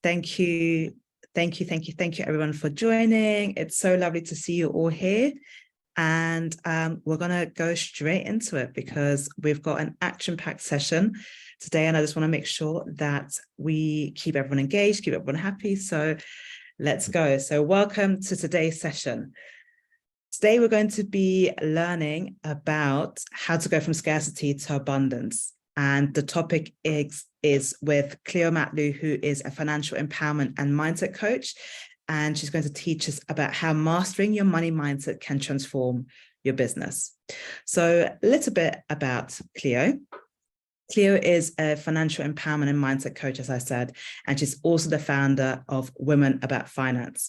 Thank you. Thank you, everyone, for joining. It's so lovely to see you all here. And we're going to go straight into it because we've got an action-packed session today. And I just want to make sure that we keep everyone engaged, keep everyone happy. So let's go. So welcome to today's session. Today, we're going to be learning about how to go from scarcity to abundance. And the topic is with Cleo Matlu, who is a financial empowerment and mindset coach. And she's going to teach us about how mastering your money mindset can transform your business. So a little bit about Cleo. Cleo is a financial empowerment and mindset coach, as I said, and she's also the founder of Women About Finance.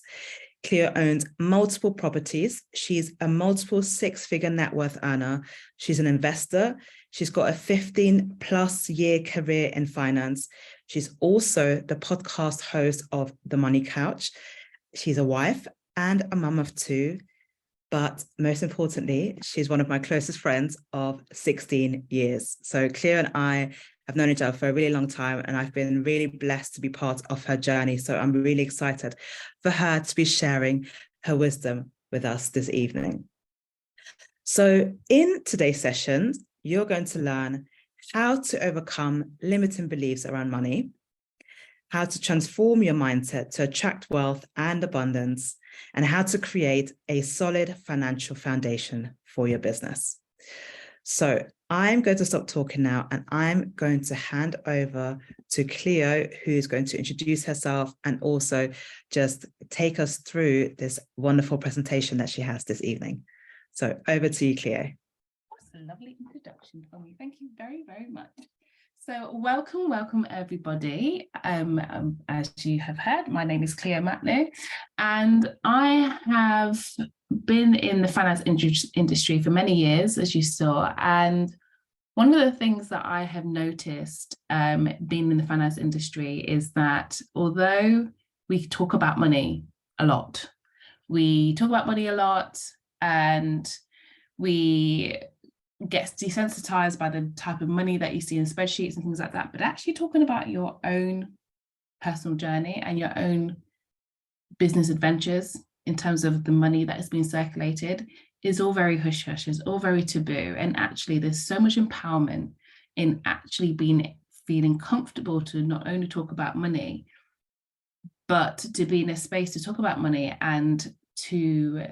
Cleo owns multiple properties. She's a multiple six-figure net worth earner. She's an investor. She's got a 15+ year career in finance. She's also the podcast host of The Money Couch. She's a wife and a mum of 2. But most importantly, she's one of my closest friends of 16 years. So Cleo and I have known each other for a really long time, and I've been really blessed to be part of her journey. So I'm really excited for her to be sharing her wisdom with us this evening. So in today's session, you're going to learn how to overcome limiting beliefs around money, how to transform your mindset to attract wealth and abundance, and how to create a solid financial foundation for your business. So I'm going to stop talking now, and I'm going to hand over to Cleo, who's going to introduce herself and also just take us through this wonderful presentation that she has this evening. So over to you, Cleo. That's a lovely introduction for me. Thank you very, very much. So welcome everybody. As you have heard, my name is Cleo Matlu, and I have been in the finance industry for many years, as you saw. And one of the things that I have noticed being in the finance industry is that although we talk about money a lot, and we get desensitized by the type of money that you see in spreadsheets and things like that, but actually talking about your own personal journey and your own business adventures in terms of the money that is being circulated is all very hush-hush, is all very taboo. And actually there's so much empowerment in actually feeling comfortable to not only talk about money, but to be in a space to talk about money and to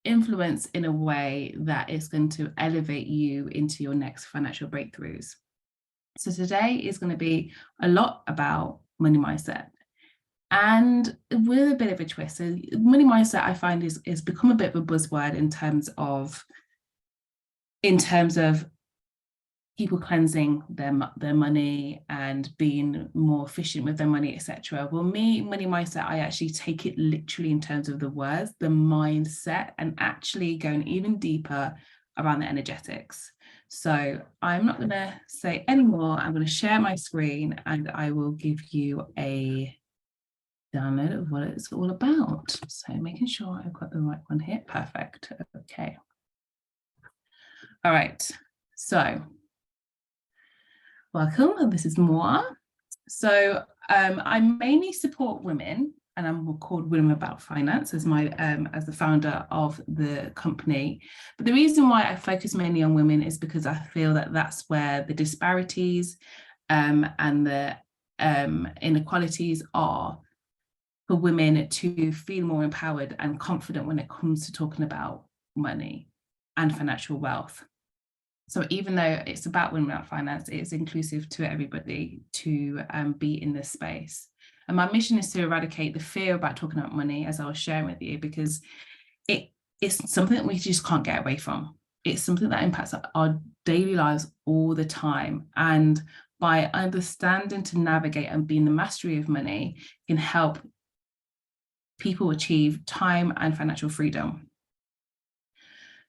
influence in a way that is going to elevate you into your next financial breakthroughs. So today is going to be a lot about money mindset, and with a bit of a twist. So money mindset, I find, is become a bit of a buzzword in terms of people cleansing their money and being more efficient with their money, etc. Well, money mindset, I actually take it literally in terms of the words, the mindset, and actually going even deeper around the energetics. So I'm not going to say any more. I'm going to share my screen and I will give you a download of what it's all about. So making sure I've got the right one here. Perfect. Okay. All right. So welcome, this is Moa. So I mainly support women, and I'm called Women About Finance as as the founder of the company. But the reason why I focus mainly on women is because I feel that that's where the disparities and the inequalities are for women to feel more empowered and confident when it comes to talking about money and financial wealth. So even though it's about women about finance, it's inclusive to everybody to be in this space. And my mission is to eradicate the fear about talking about money, as I was sharing with you, because it's something that we just can't get away from. It's something that impacts our daily lives all the time. And by understanding to navigate and being the mastery of money can help people achieve time and financial freedom.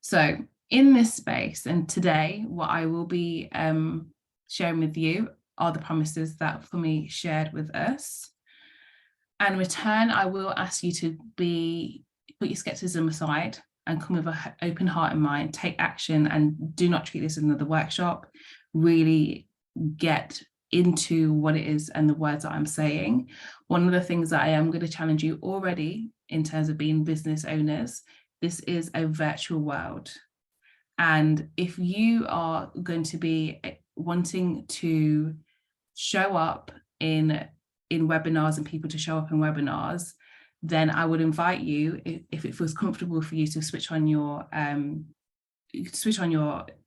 So in this space, and today, what I will be sharing with you are the promises that Fumi shared with us. And in return, I will ask you to put your skepticism aside and come with an open heart and mind, take action, and do not treat this as another workshop. Really get into what it is and the words that I'm saying. One of the things that I am going to challenge you already in terms of being business owners, this is a virtual world. And if you are going to be wanting to show up in webinars and people to show up in webinars, then I would invite you, if it feels comfortable for you, to switch on your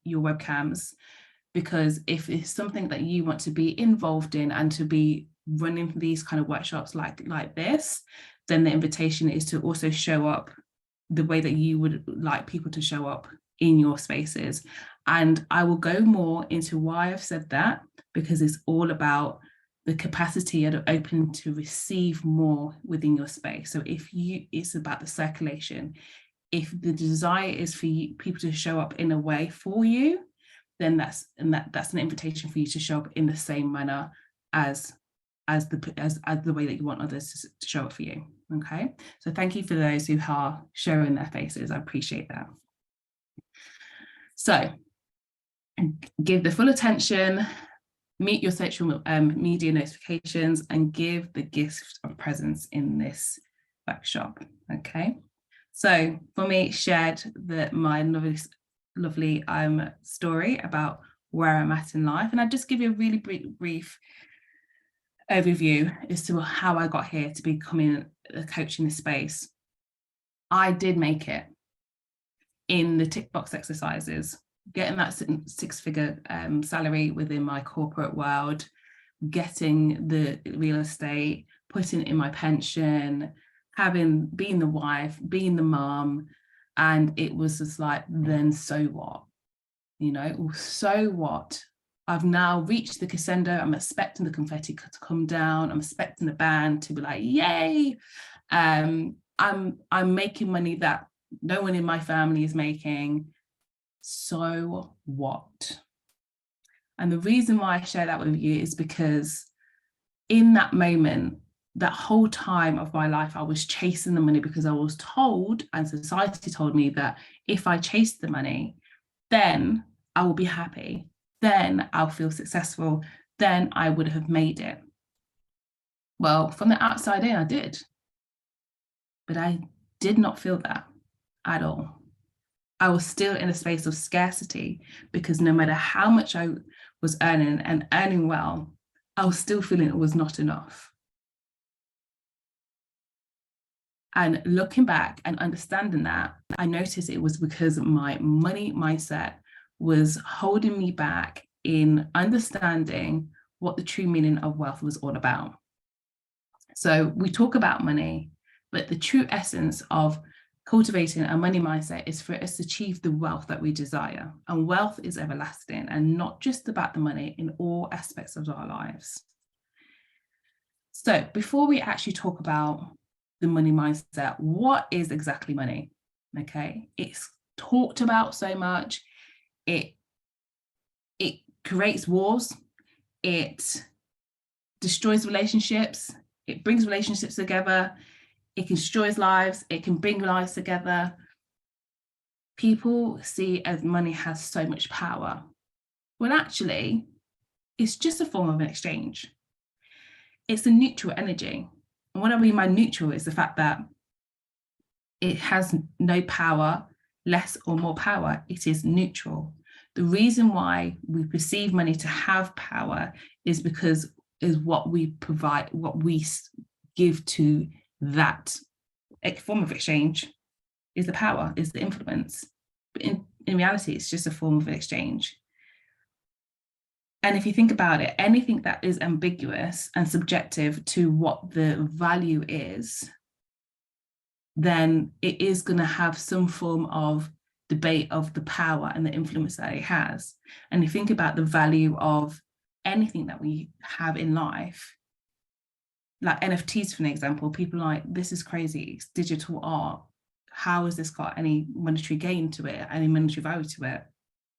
webcams, because if it's something that you want to be involved in and to be running these kind of workshops like this, then the invitation is to also show up the way that you would like people to show up in your spaces. And I will go more into why I've said that, because it's all about the capacity and open to receive more within your space. So it's about the circulation. If the desire is for people to show up in a way for you, then that's an invitation for you to show up in the same manner as the way that you want others to show up for you. Okay, so thank you for those who are showing their faces. I appreciate that. So give the full attention, meet your social media notifications, and give the gift of presence in this workshop. Okay, so for me, shared my lovely story about where I'm at in life, and I'll just give you a really brief overview as to how I got here to becoming a coach in this space. I did make it in the tick box exercises, getting that six-figure salary within my corporate world, getting the real estate, putting it in my pension, being the wife, being the mom, and it was just like, then so what? So what? I've now reached the crescendo. I'm expecting the confetti to come down. I'm expecting the band to be like, yay. I'm making money that no one in my family is making. So what? And the reason why I share that with you is because in that moment, that whole time of my life, I was chasing the money because I was told, and society told me, that if I chase the money, then I will be happy. Then I'll feel successful. Then I would have made it. Well, from the outside in, I did. But I did not feel that at all. I was still in a space of scarcity, because no matter how much I was earning and earning well, I was still feeling it was not enough. And looking back and understanding that, I noticed it was because my money mindset was holding me back in understanding what the true meaning of wealth was all about. So we talk about money, but the true essence of cultivating a money mindset is for us to achieve the wealth that we desire. And wealth is everlasting and not just about the money, in all aspects of our lives. So before we actually talk about the money mindset, what is exactly money? Okay, it's talked about so much. It creates wars. It destroys relationships. It brings relationships together. It destroys lives. It can bring lives together. People see as money has so much power, when actually it's just a form of an exchange. It's a neutral energy. And what I mean by neutral is the fact that it has no power, less or more power. It is neutral. The reason why we perceive money to have power is because is what we provide, what we give to that form of exchange is the power, is the influence. But in reality, it's just a form of an exchange. And if you think about it, anything that is ambiguous and subjective to what the value is, then it is going to have some form of debate of the power and the influence that it has. And you think about the value of anything that we have in life, like NFTs, for an example. People are like, this is crazy, it's digital art. How has this got any monetary gain to it, any monetary value to it?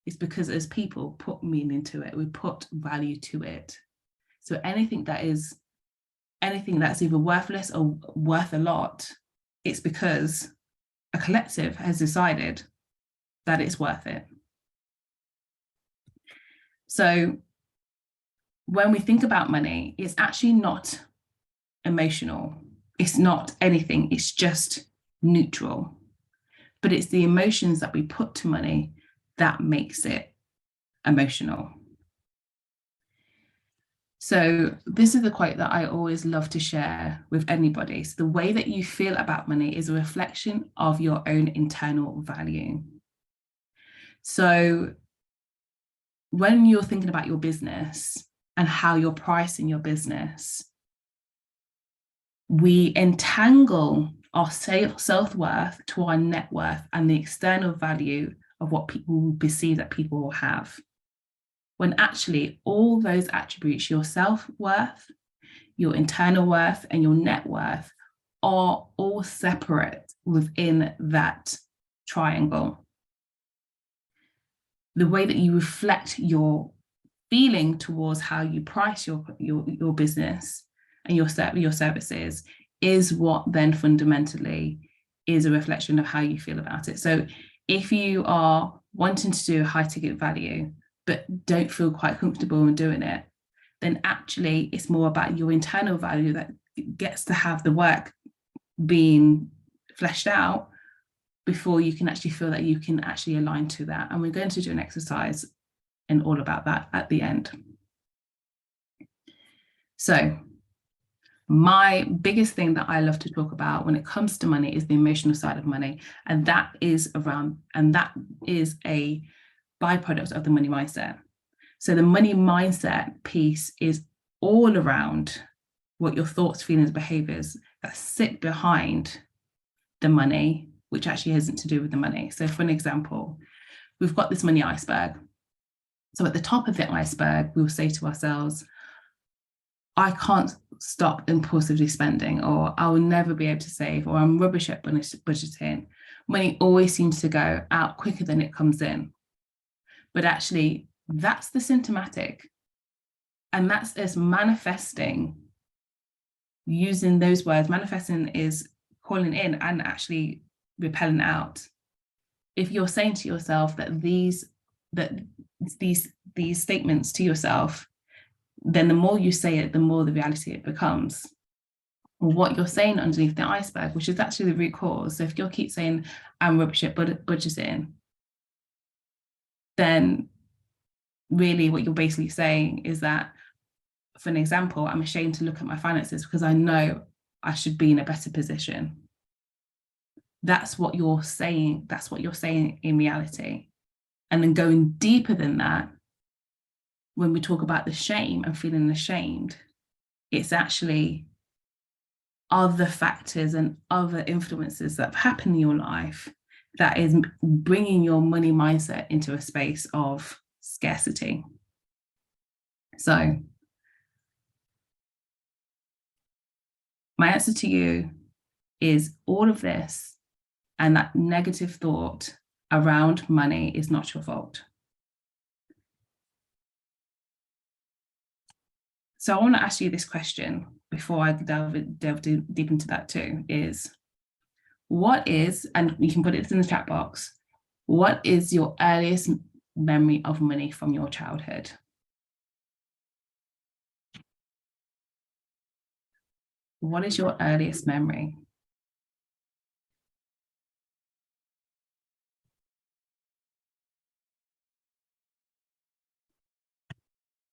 It's because as people put meaning to it, we put value to it. So anything that's either worthless or worth a lot, it's because a collective has decided that it's worth it. So when we think about money, it's actually not emotional. It's not anything. It's just neutral. But it's the emotions that we put to money that makes it emotional. So this is the quote that I always love to share with anybody. So the way that you feel about money is a reflection of your own internal value. So when you're thinking about your business and how you're pricing your business, we entangle our self-worth to our net worth and the external value of what people perceive that people will have. When actually all those attributes, your self-worth, your internal worth, and your net worth are all separate within that triangle. The way that you reflect your feeling towards how you price your business and your services is what then fundamentally is a reflection of how you feel about it. So if you are wanting to do a high ticket value, but don't feel quite comfortable in doing it, then actually it's more about your internal value that gets to have the work being fleshed out before you can actually feel that you can actually align to that. And we're going to do an exercise and all about that at the end. So my biggest thing that I love to talk about when it comes to money is the emotional side of money. And that is a byproduct of the money mindset. So the money mindset piece is all around what your thoughts, feelings, behaviors that sit behind the money, which actually isn't to do with the money. So for an example, we've got this money iceberg. So at the top of the iceberg, we'll say to ourselves, I can't stop impulsively spending, or I will never be able to save, or I'm rubbish at budgeting. Money always seems to go out quicker than it comes in. But actually, that's the symptomatic. And that's us manifesting, using those words. Manifesting is calling in and actually repelling out. If you're saying to yourself that these statements to yourself, then the more you say it, the more the reality it becomes. What you're saying underneath the iceberg, which is actually the root cause. So if you keep saying, I'm rubbish at budgeting, then really what you're basically saying is that, for an example, I'm ashamed to look at my finances because I know I should be in a better position. That's what you're saying. That's what you're saying in reality. And then going deeper than that, when we talk about the shame and feeling ashamed, it's actually other factors and other influences that have happened in your life that is bringing your money mindset into a space of scarcity. So my answer to you is all of this, and that negative thought around money is not your fault. So I want to ask you this question before I delve deep into that too, is what is, and you can put it in the chat box, what is your earliest memory of money from your childhood? What is your earliest memory?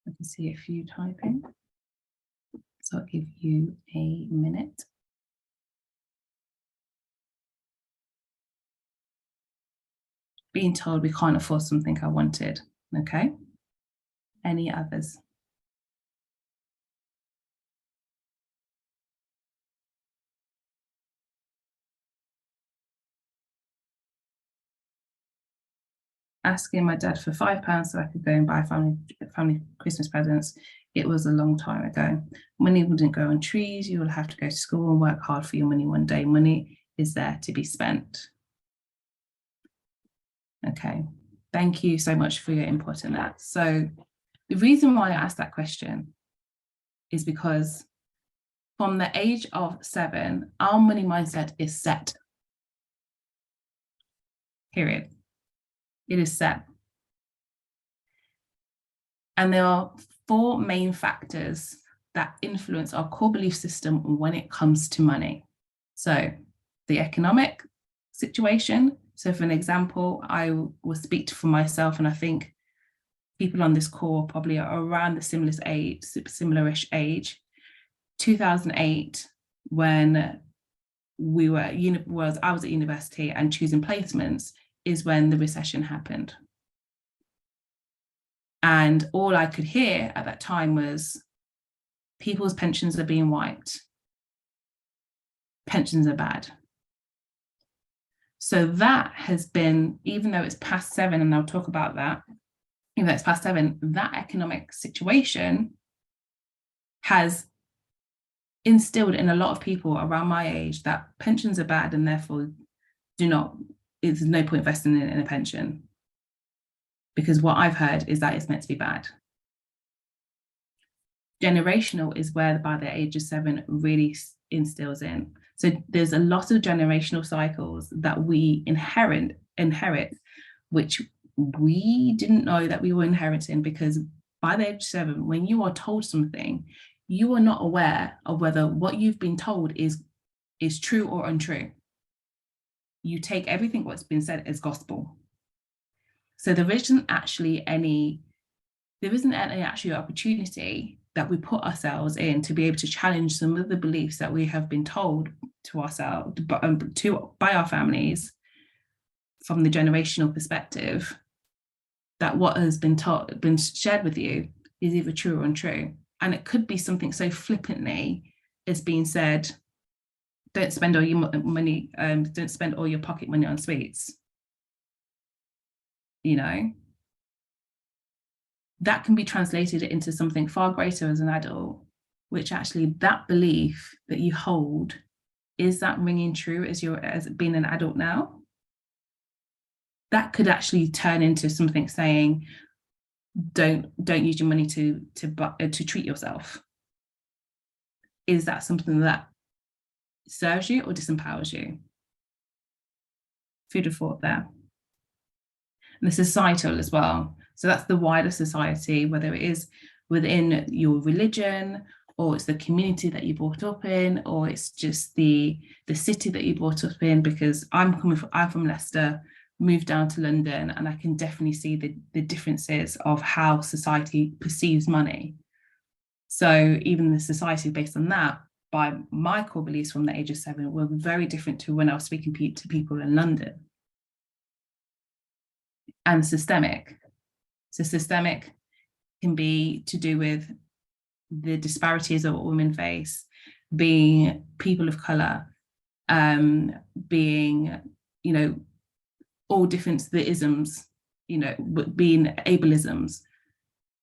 I can see a few typing, so I'll give you a minute. Being told we can't afford something I wanted, okay? Any others? Asking my dad for £5 so I could go and buy family Christmas presents. It was a long time ago. Money wouldn't grow on trees. You will have to go to school and work hard for your money one day. Money is there to be spent. Okay, thank you so much for your input in that. So the reason why I asked that question is because from the age of 7, our money mindset is set. Period. It is set. And there are 4 main factors that influence our core belief system when it comes to money. So the economic situation. So for an example, I will speak for myself, and I think people on this call probably are around the similar-ish age. 2008, when I was at university and choosing placements, is when the recession happened. And all I could hear at that time was people's pensions are being wiped. Pensions are bad. So that has been, even though it's past 7, and I'll talk about that, even though it's past 7, that economic situation has instilled in a lot of people around my age that pensions are bad, and therefore there's no point investing in a pension. Because what I've heard is that it's meant to be bad. Generational is where by the age of 7 really instills in. So there's a lot of generational cycles that we inherit, which we didn't know that we were inheriting, because by the age of 7, when you are told something, you are not aware of whether what you've been told is true or untrue. You take everything what's been said as gospel. So there isn't actually any actual opportunity that we put ourselves in to be able to challenge some of the beliefs that we have been told to ourselves by our families from the generational perspective, that what has been shared with you is either true or untrue. And it could be something so flippantly as being said, don't spend all your money, don't spend all your pocket money on sweets. You know, that can be translated into something far greater as an adult, which actually that belief that you hold, is that ringing true as being an adult now? That could actually turn into something saying, don't use your money to treat yourself. Is that something that serves you or disempowers you? Food for thought there. And the societal as well. So that's the wider society, whether it is within your religion, or it's the community that you brought up in, or it's just the city that you brought up in. Because I'm from Leicester, moved down to London, and I can definitely see the differences of how society perceives money. So even the society based on that, by my core beliefs from the age of 7, were very different to when I was speaking to people in London. And systemic. So systemic can be to do with the disparities of what women face, being people of colour, being, all different the isms, being ableisms.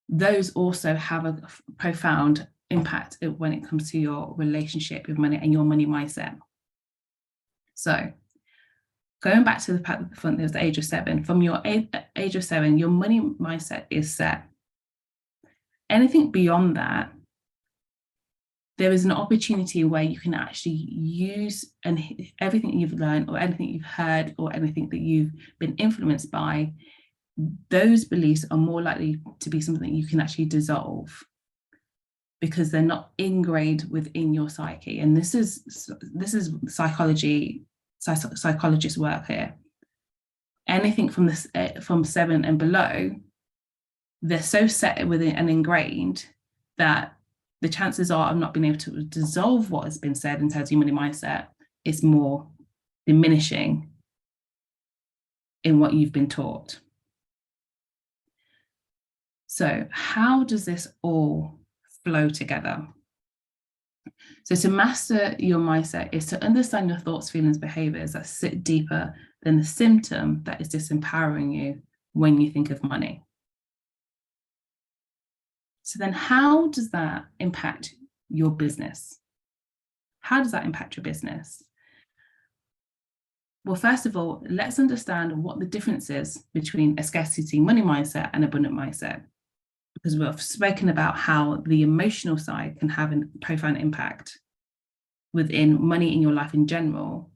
Those also have a profound impact when it comes to your relationship with money and your money mindset. So going back to the front, there's the age of 7. From your age of 7, your money mindset is set. Anything beyond that, there is an opportunity where you can actually use everything you've learned, or anything you've heard, or anything that you've been influenced by. Those beliefs are more likely to be something you can actually dissolve, because they're not ingrained within your psyche. And this is psychologist work here. Anything from 7 and below, they're so set within and ingrained that the chances are of not being able to dissolve what has been said in terms of your money mindset is more diminishing in what you've been taught. So how does this all flow together? So to master your mindset is to understand your thoughts, feelings, behaviors that sit deeper than the symptom that is disempowering you when you think of money. So then how does that impact your business? How does that impact your business? Well, first of all, let's understand what the difference is between a scarcity money mindset and abundant mindset, because we've spoken about how the emotional side can have a profound impact within money in your life in general.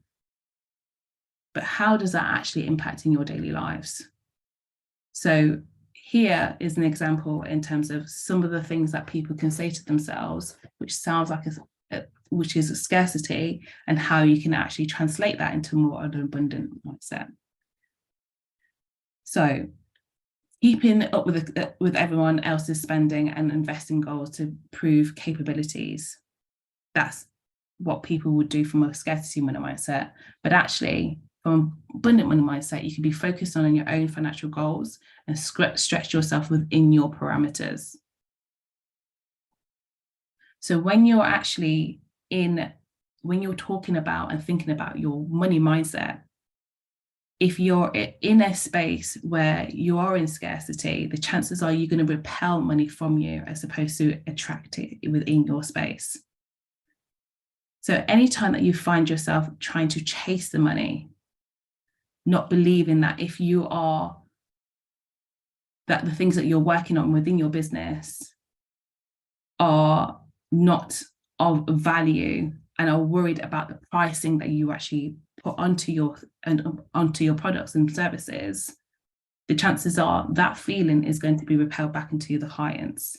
But how does that actually impact in your daily lives? So here is an example in terms of some of the things that people can say to themselves, which sounds like which is a scarcity, and how you can actually translate that into more of an abundant mindset. So keeping up with everyone else's spending and investing goals to prove capabilities. That's what people would do from a scarcity money mindset. But actually, from abundant money mindset, you can be focused on your own financial goals and stretch yourself within your parameters. So when you're actually when you're talking about and thinking about your money mindset, if you're in a space where you are in scarcity, the chances are you're going to repel money from you as opposed to attract it within your space. So anytime that you find yourself trying to chase the money, not believing that if you are, that the things that you're working on within your business are not of value and are worried about the pricing that you actually put onto your products and services, the chances are that feeling is going to be repelled back into the clients.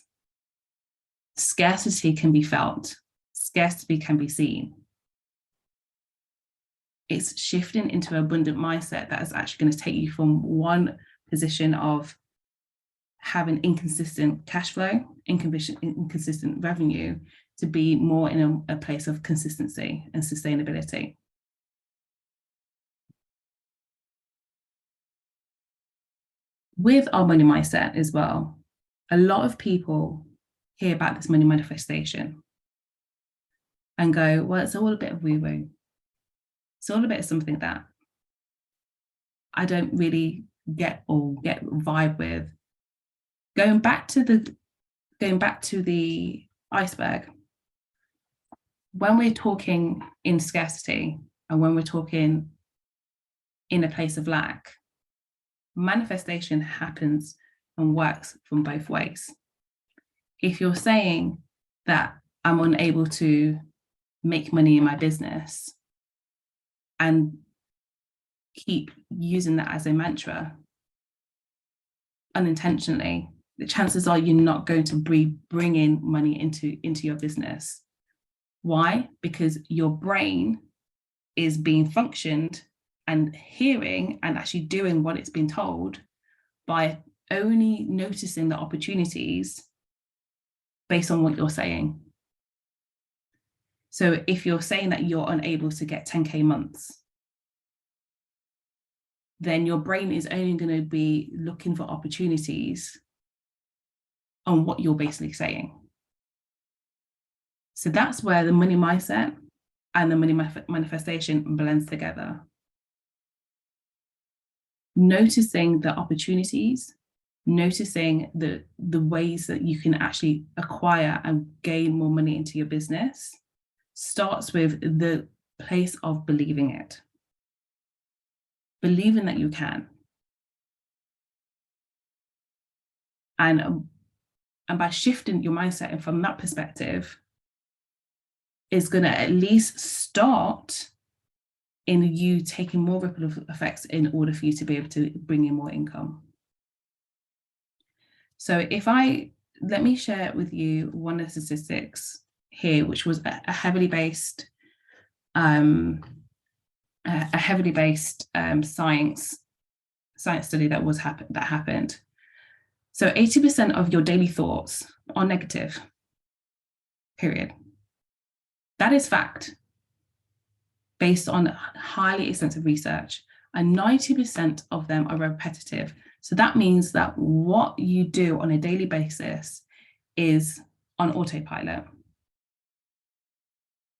Scarcity can be felt. Scarcity can be seen. It's shifting into an abundant mindset that is actually going to take you from one position of having inconsistent cash flow, inconsistent revenue, to be more in a place of consistency and sustainability. With our money mindset as well, a lot of people hear about this money manifestation and go, well, it's all a bit of woo-woo. It's all a bit of something that I don't really get vibe with. Going back to the iceberg, when we're talking in scarcity and when we're talking in a place of lack, manifestation happens and works from both ways. If you're saying that I'm unable to make money in my business and keep using that as a mantra unintentionally, the chances are you're not going to bring in money into your business. Why? Because your brain is being functioned and hearing and actually doing what it's been told by only noticing the opportunities based on what you're saying. So if you're saying that you're unable to get 10K months, then your brain is only going to be looking for opportunities on what you're basically saying. So that's where the money mindset and the money manifestation blends together. Noticing the opportunities, noticing the ways that you can actually acquire and gain more money into your business starts with the place of believing it. Believing that you can. And by shifting your mindset and from that perspective is going to at least start in you taking more ripple effects in order for you to be able to bring in more income. So let me share with you one of the statistics here, which was a heavily based science study that happened. So 80% of your daily thoughts are negative, period. That is fact, based on highly extensive research, and 90% of them are repetitive. So that means that what you do on a daily basis is on autopilot.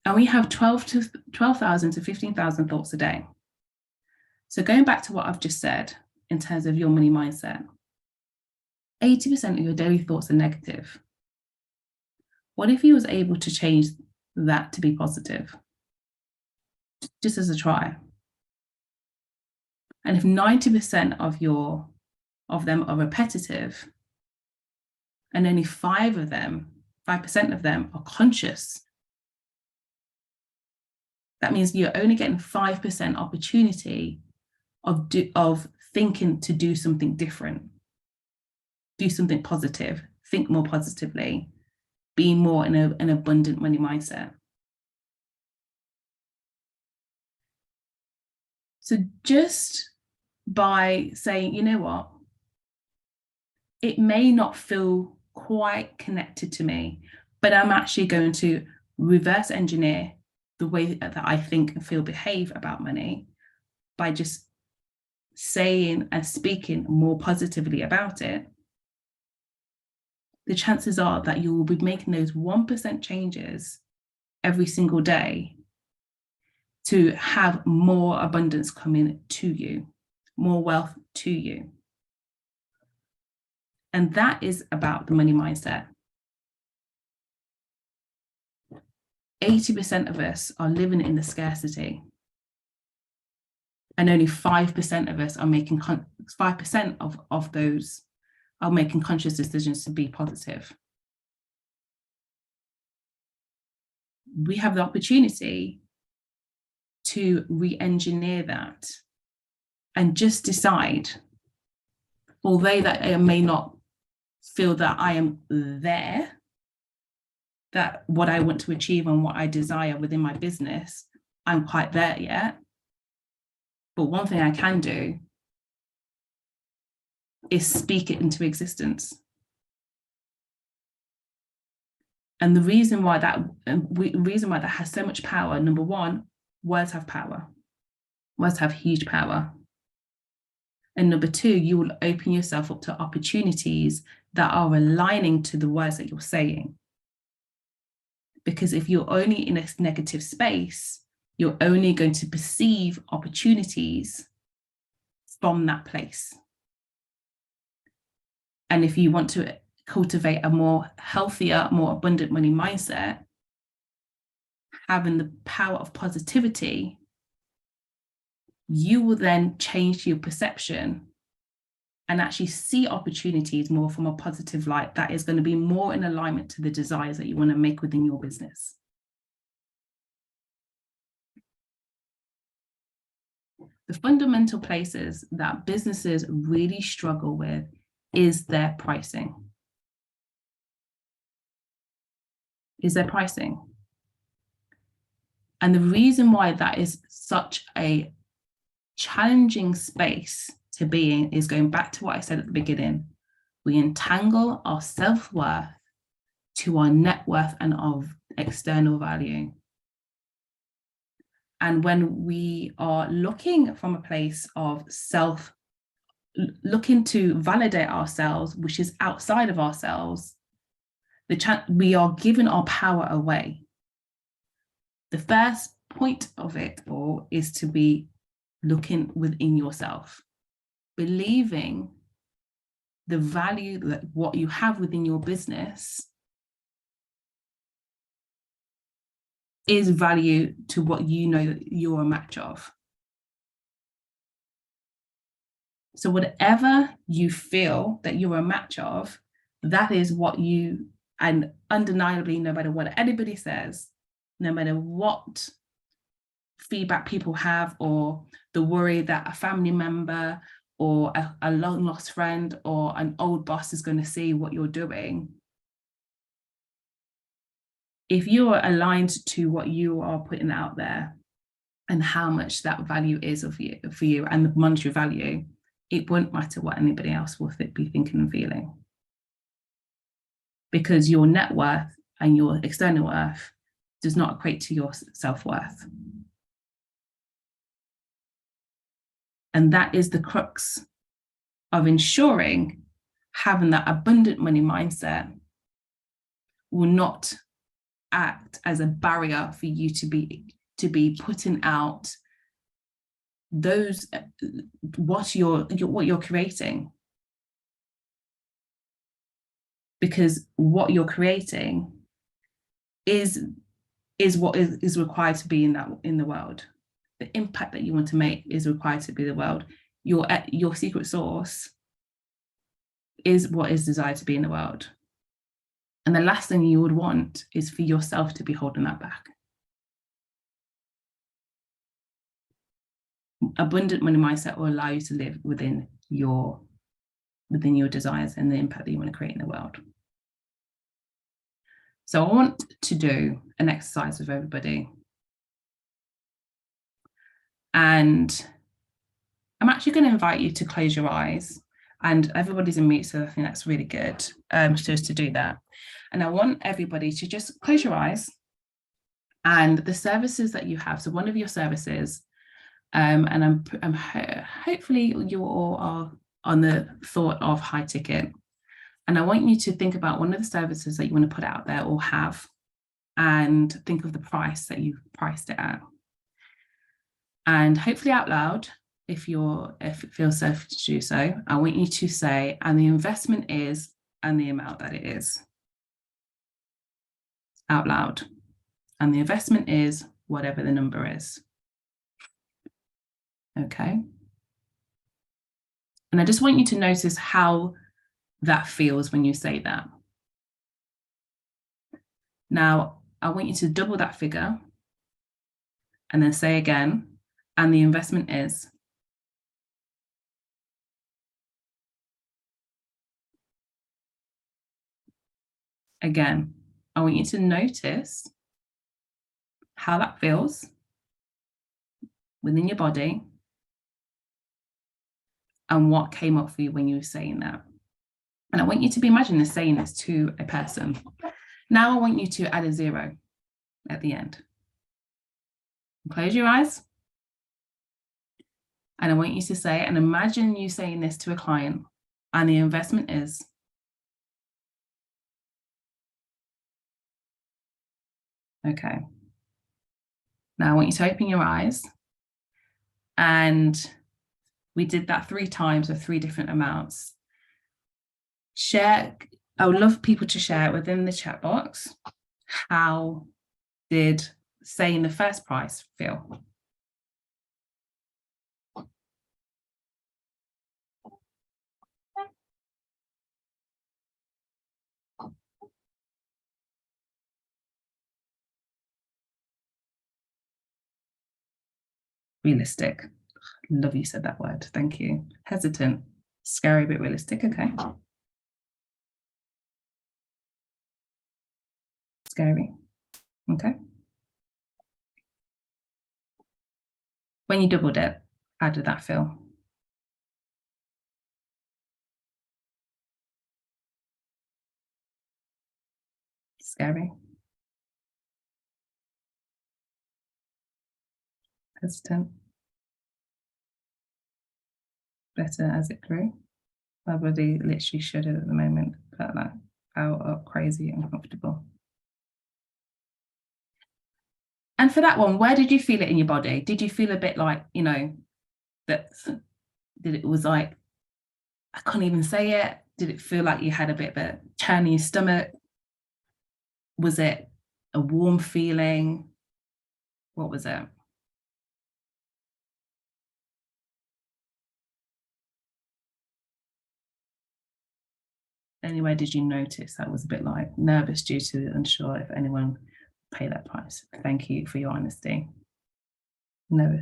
And we have 12,000 to 15,000 thoughts a day. So going back to what I've just said in terms of your money mindset, 80% of your daily thoughts are negative. What if you was able to change that to be positive? Just as a try. And if 90% of them are repetitive, and only 5% of them are conscious, that means you're only getting 5% opportunity of thinking to do something different. do something positive, think more positively, be more in an abundant money mindset. So just by saying, you know what, it may not feel quite connected to me, but I'm actually going to reverse engineer the way that I think and feel, behave about money by just saying and speaking more positively about it. The chances are that you will be making those 1% changes every single day to have more abundance coming to you, more wealth to you. And that is about the money mindset. 80% of us are living in the scarcity. And only 5% of us are making 5% of those are making conscious decisions to be positive. We have the opportunity to re-engineer that and just decide, although that I may not feel that I am there, that what I want to achieve and what I desire within my business, I'm quite there yet. But one thing I can do is speak it into existence. And the reason why that has so much power, number one, words have power. Words have huge power. And number two, you will open yourself up to opportunities that are aligning to the words that you're saying. Because if you're only in a negative space, you're only going to perceive opportunities from that place. And if you want to cultivate a more healthier, more abundant money mindset, having the power of positivity, you will then change your perception and actually see opportunities more from a positive light that is going to be more in alignment to the desires that you want to make within your business. The fundamental places that businesses really struggle with is their pricing. And the reason why that is such a challenging space to be in is going back to what I said at the beginning. We entangle our self-worth to our net worth and our external value. And when we are looking from a place of looking to validate ourselves, which is outside of ourselves, we are giving our power away. The first point of it all is to be looking within yourself, believing the value that what you have within your business is value to what you know that you're a match of. So whatever you feel that you're a match of, that is what you, and undeniably, no matter what anybody says, no matter what feedback people have, or the worry that a family member or a long lost friend or an old boss is going to see what you're doing, if you are aligned to what you are putting out there and how much that value is for you and the monetary value, it won't matter what anybody else will be thinking and feeling. Because your net worth and your external worth does not equate to your self-worth. And that is the crux of ensuring having that abundant money mindset will not act as a barrier for you to be putting out those what you're creating. Because what you're creating is what is required to be in the world. The impact that you want to make is required to be the world. Your secret sauce is what is desired to be in the world. And the last thing you would want is for yourself to be holding that back. Abundant money mindset will allow you to live within your within your desires and the impact that you want to create in the world. So I want to do an exercise with everybody. And I'm actually going to invite you to close your eyes, and everybody's in mute, so I think that's really good just to do that. And I want everybody to just close your eyes, and the services that you have, so one of your services, and hopefully you all are on the thought of high ticket. And I want you to think about one of the services that you want to put out there or have, and think of the price that you've priced it at. And hopefully out loud, if it feels safe to do so, I want you to say, and the investment is, and the amount that it is. Out loud. And the investment is whatever the number is. Okay. And I just want you to notice how that feels when you say that. Now, I want you to double that figure and then say again, and the investment is. Again, I want you to notice how that feels within your body and what came up for you when you were saying that. And I want you to be imagining saying this to a person. Now I want you to add a 0 at the end. Close your eyes. And I want you to say, and imagine you saying this to a client, and the investment is. Okay. Now I want you to open your eyes. And we did that 3 times with 3 different amounts. Share, I would love people to share within the chat box, how did saying the first price feel? Realistic. Love you said that word. Thank you. Hesitant. Scary but realistic. Okay. Scary. Okay. When you doubled it, how did that feel? Scary. Hesitant. Better as it grew. My body literally shuddered at the moment. Felt like out crazy and uncomfortable. And for that one, where did you feel it in your body? Did you feel a bit like, that it was like, I can't even say it? Did it feel like you had a bit of a churn in your stomach? Was it a warm feeling? What was it? Anywhere did you notice that was a bit like nervous due to unsure if anyone pay that price? Thank you for your honesty. No.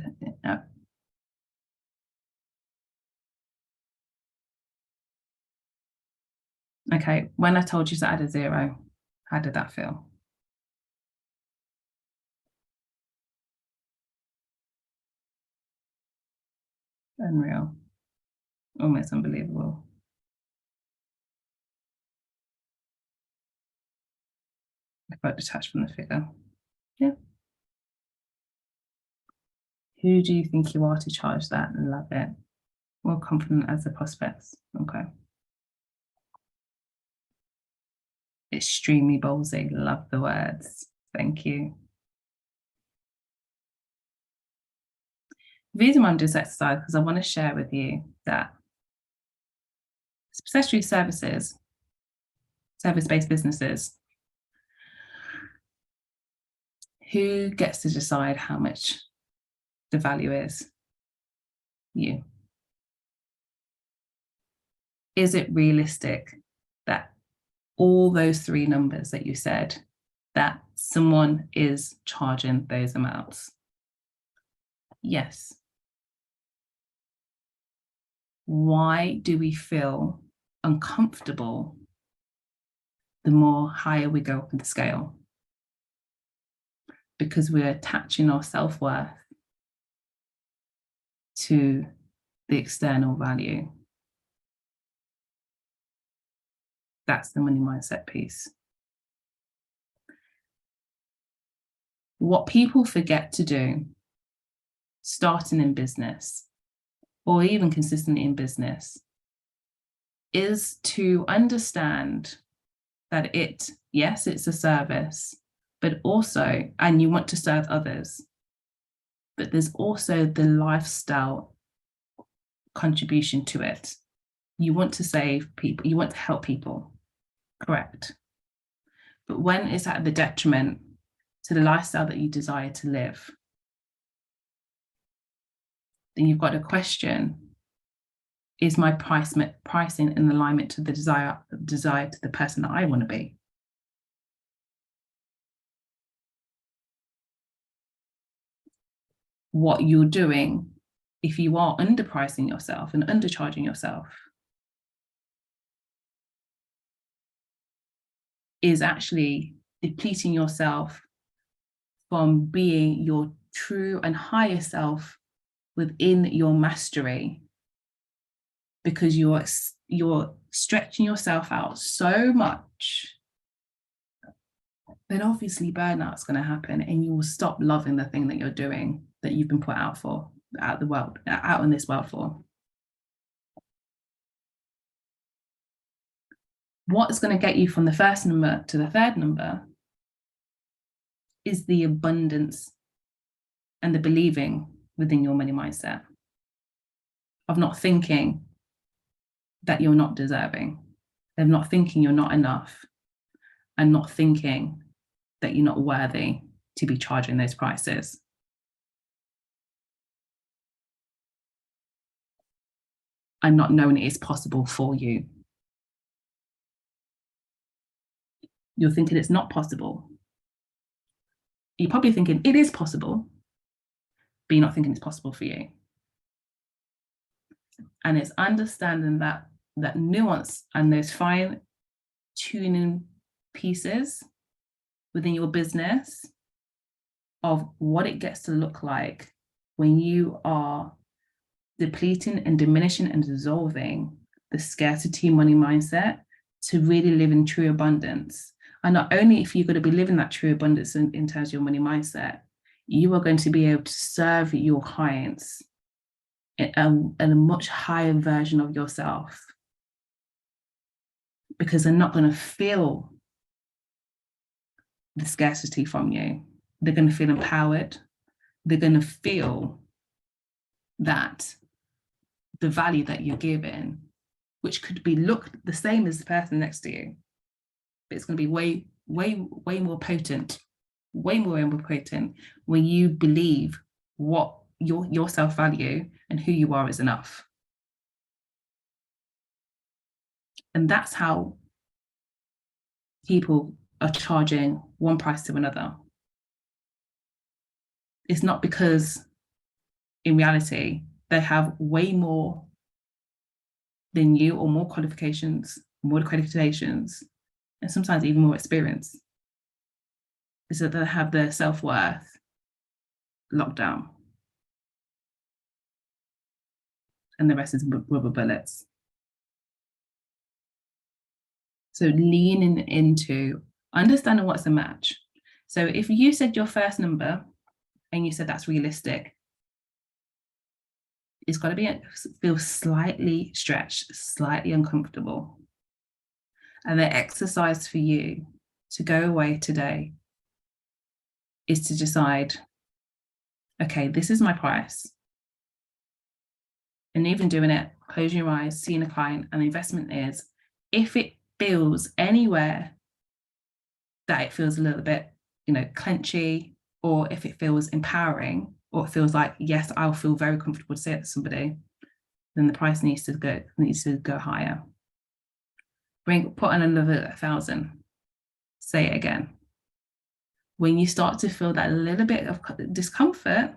Okay, when I told you to add a 0, how did that feel? Unreal. Almost unbelievable. I felt detached from the figure. Yeah. Who do you think you are to charge that? Love it. More confident as the prospects. Okay. Extremely ballsy. Love the words. Thank you. The reason why I'm doing this exercise because I want to share with you that especially services, service-based businesses, who gets to decide how much the value is? You. Is it realistic that all those 3 numbers that you said, that someone is charging those amounts? Yes. Why do we feel uncomfortable, the more higher we go up in the scale, because we're attaching our self-worth to the external value. That's the money mindset piece. What people forget to do, starting in business, or even consistently in business, is to understand that yes, it's a service, but also, and you want to serve others, but there's also the lifestyle contribution to it. You want to save people, you want to help people, correct? But when it's at the detriment to the lifestyle that you desire to live, then you've got to question, is my pricing in alignment to the desire to the person that I want to be? What you're doing, if you are underpricing yourself and undercharging yourself, is actually depleting yourself from being your true and higher self within your mastery, because you're stretching yourself out so much, then obviously burnout's going to happen, and you will stop loving the thing that you're doing, that you've been put out in this world for. What's going to get you from the first number to the third number is the abundance and the believing within your money mindset of not thinking that you're not deserving, of not thinking you're not enough, and not thinking that you're not worthy to be charging those prices. And not knowing it is possible for you. You're thinking it's not possible. You're probably thinking it is possible, but you're not thinking it's possible for you. And it's understanding that nuance and those fine tuning pieces within your business of what it gets to look like when you are depleting and diminishing and dissolving the scarcity money mindset to really live in true abundance. And not only if you're going to be living that true abundance in terms of your money mindset, you are going to be able to serve your clients in a much higher version of yourself, because they're not going to feel the scarcity from you. They're going to feel empowered. They're going to feel that the value that you're giving, which could be looked the same as the person next to you, but it's going to be way more potent, way more potent when you believe what your self-value and who you are is enough. And that's how people are charging one price to another. It's not because in reality they have way more than you, or more qualifications, more accreditations, and sometimes even more experience. It's that they have their self-worth locked down, and the rest is rubber bullets. So leaning into understanding what's a match. So if you said your first number and you said that's realistic, it's got to feel slightly stretched, slightly uncomfortable. And the exercise for you to go away today is to decide, okay, this is my price. And even doing it, closing your eyes, seeing a client, and the investment is, if it feels anywhere that it feels a little bit, clenchy, or if it feels empowering, or it feels like, yes, I'll feel very comfortable to say it to somebody, then the price needs to go higher. Put on another 1,000. Say it again. When you start to feel that little bit of discomfort,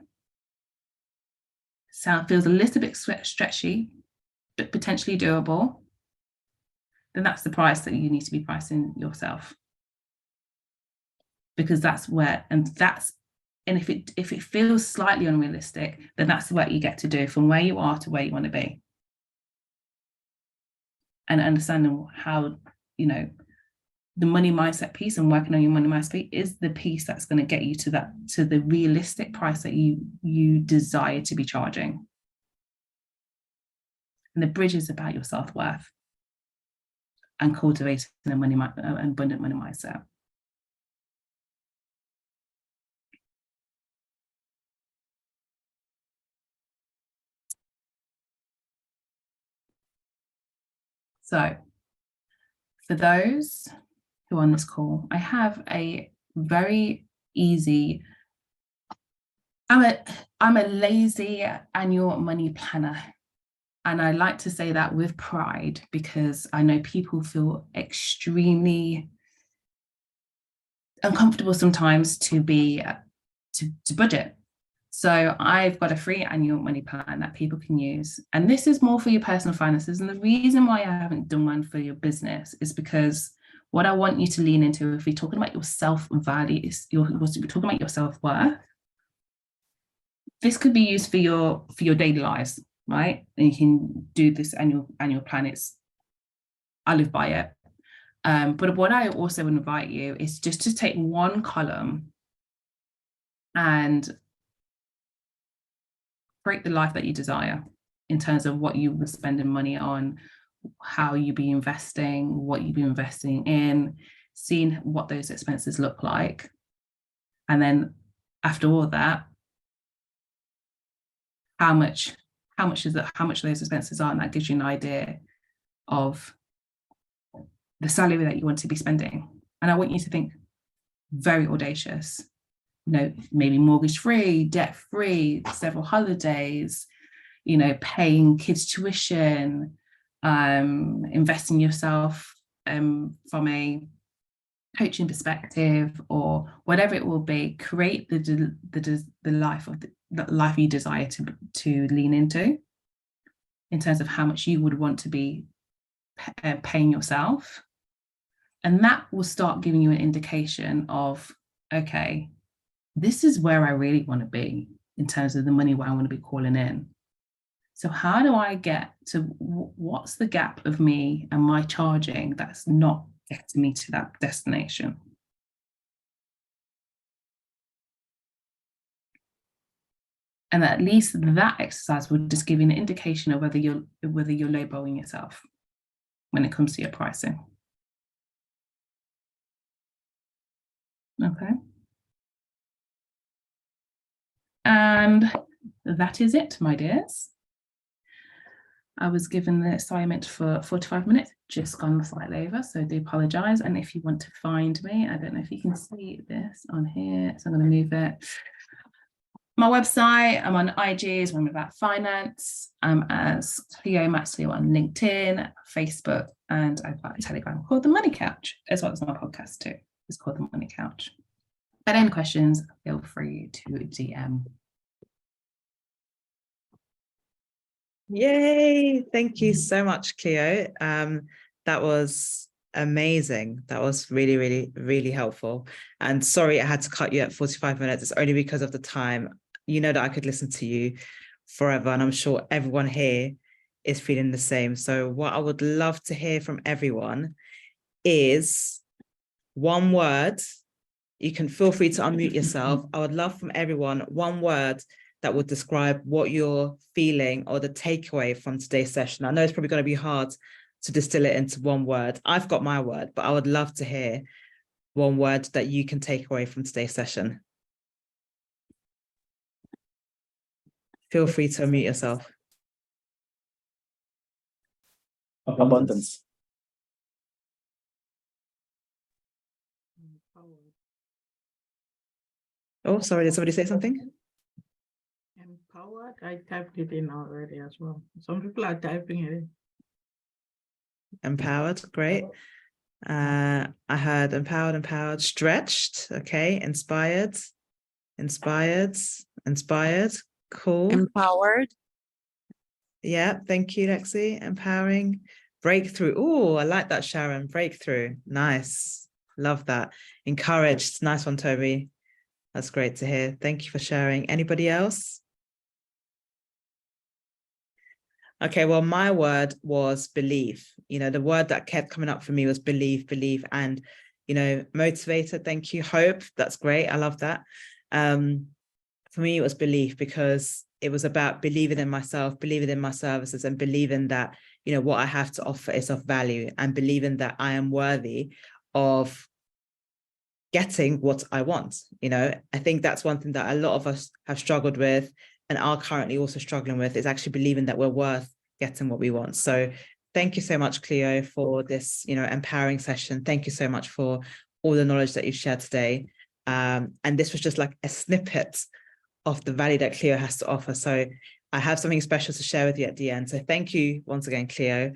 feels a little bit stretchy, but potentially doable, then that's the price that you need to be pricing yourself. Because that's where, and if it feels slightly unrealistic, then that's what you get to do, from where you are to where you want to be. And understanding how, you know, the money mindset piece and working on your money mindset piece is the piece that's going to get you to the realistic price that you desire to be charging. And the bridge is about your self-worth and cultivating an abundant money mindset. So for those who are on this call, I have a very easy, I'm a lazy annual money planner. And I like to say that with pride, because I know people feel extremely uncomfortable sometimes to budget. So I've got a free annual money plan that people can use. And this is more for your personal finances. And the reason why I haven't done one for your business is because what I want you to lean into, if we're talking about your self-value, we're talking about your self-worth, this could be used for your daily lives, right? And you can do this annual plan. I live by it. But what I also invite you is just to take one column and create the life that you desire in terms of what you were spending money on, how you be investing, what you be investing in, seeing what those expenses look like. And then after all that, how much those expenses are, and that gives you an idea of the salary that you want to be spending. And I want you to think very audacious, you know, maybe mortgage-free, debt-free, several holidays, you know, paying kids tuition, investing yourself from a coaching perspective, or whatever it will be. Create the life you desire to lean into, in terms of how much you would want to be paying yourself. And that will start giving you an indication of, okay, this is where I really want to be in terms of the money where I want to be calling in. So how do I get to, what's the gap of me and my charging that's not getting me to that destination? And at least that exercise will just give you an indication of whether you're lowballing yourself when it comes to your pricing. Okay. And that is it, my dears. I was given the assignment for 45 minutes, just gone slightly over, so I do apologise. And if you want to find me, I don't know if you can see this on here, so I'm going to move it. My website, I'm on IG as Women About Finance. I'm as Cleo Maxley on LinkedIn, Facebook, and I've got a Telegram called The Money Couch, as well as my podcast too. It's called The Money Couch. If you have any questions, feel free to DM. Yay! Thank you so much, Cleo. That was amazing. That was really, really, really helpful. And sorry I had to cut you at 45 minutes. It's only because of the time. You know that I could listen to you forever, and I'm sure everyone here is feeling the same. So what I would love to hear from everyone is one word. You can feel free to unmute yourself. I would love from everyone one word that would describe what you're feeling or the takeaway from today's session. I know it's probably going to be hard to distill it into one word. I've got my word, but I would love to hear one word that you can take away from today's session. Feel free to unmute yourself. Abundance. Oh, sorry, did somebody say something? Empowered, I typed it in already as well. Some people are typing it in. Empowered, great. I heard empowered, stretched, okay, inspired, cool. Empowered. Yeah, thank you, Lexi. Empowering, Breakthrough. Oh, I like that, Sharon. Breakthrough. Nice. Love that. Encouraged. Nice one, Toby. That's great to hear. Thank you for sharing. Anybody else? Okay, well, my word was believe. You know, the word that kept coming up for me was believe, and, you know, motivator. Thank you. Hope. That's great. I love that. For me, it was belief, because it was about believing in myself, believing in my services, and believing that, you know, what I have to offer is of value, and believing that I am worthy of getting what I want. You know, I think that's one thing that a lot of us have struggled with and are currently also struggling with, is actually believing that we're worth getting what we want. So thank you so much, Cleo, for this, you know, empowering session. Thank you so much for all the knowledge that you've shared today. And this was just like a snippet of the value that Cleo has to offer. So I have something special to share with you at the end. So thank you once again, Cleo,